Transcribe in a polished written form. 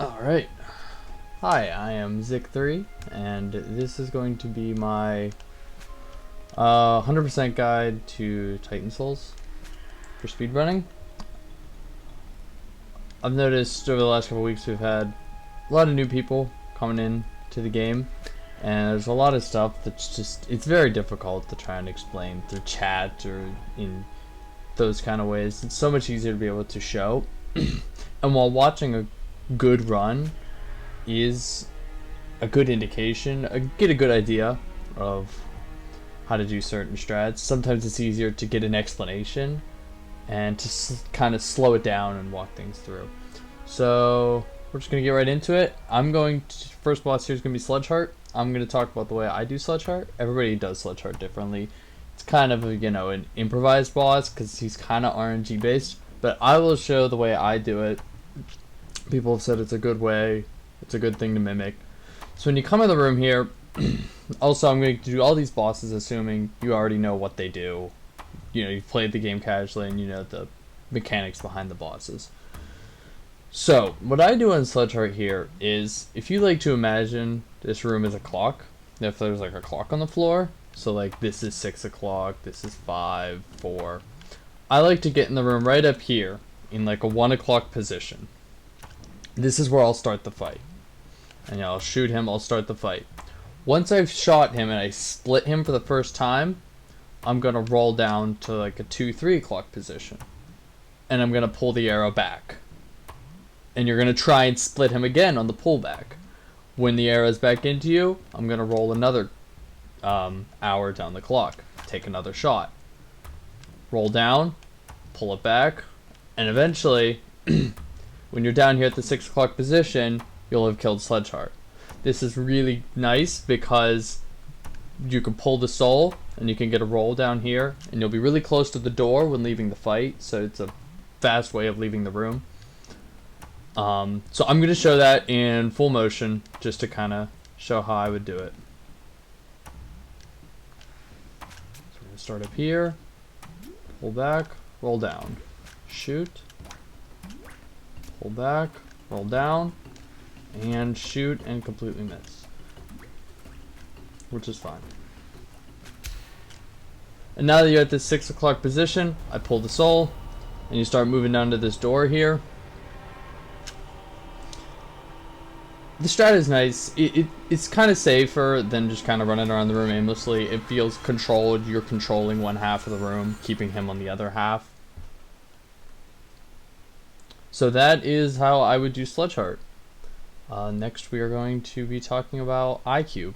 Alright. Hi, I am Zik3, and this is going to be my 100% guide to Titan Souls for speedrunning. I've noticed over the last couple weeks we've had a lot of new people coming in to the game, and there's a lot of stuff that's it's very difficult to try and explain through chat or in those kind of ways. It's so much easier to be able to show. And while watching a good run is a good indication, get a good idea of how to do certain strats. Sometimes it's easier to get an explanation and to kind of slow it down and walk things through. So we're just going to get right into it. First boss here is going to be Sludgeheart. I'm going to talk about the way I do Sludgeheart. Everybody does Sludgeheart differently. It's kind of an improvised boss because he's kind of RNG based, but I will show the way I do it. People have said it's a good way, it's a good thing to mimic. So when you come in the room here, also I'm going to do all these bosses assuming you already know what they do. You've played the game casually and you know the mechanics behind the bosses. So what I do in Sludgeheart here is, if you like to imagine this room as a clock, if there's like a clock on the floor, so like this is 6 o'clock, this is 5, 4. I like to get in the room right up here in like a 1 o'clock position. This is where I'll start the fight. And I'll shoot him, I'll start the fight. Once I've shot him and I split him for the first time, I'm going to roll down to like a 2, 3 o'clock position. And I'm going to pull the arrow back. And you're going to try and split him again on the pullback. When the arrow's back into you, I'm going to roll another hour down the clock. Take another shot. Roll down, pull it back, and eventually, when you're down here at the 6 o'clock position, you'll have killed Sludgeheart. This is really nice because you can pull the soul and you can get a roll down here, and you'll be really close to the door when leaving the fight, so it's a fast way of leaving the room. So I'm going to show that in full motion just to kind of show how I would do it. So we're going to start up here, pull back, roll down, shoot, pull back, roll down, and shoot and completely miss, which is fine. And now that you're at this 6 o'clock position, I pull the soul, and you start moving down to this door here. The strat is nice. It's kind of safer than just kind of running around the room aimlessly. It feels controlled. You're controlling one half of the room, keeping him on the other half. So that is how I would do Sludgeheart. Next we are going to be talking about iCube.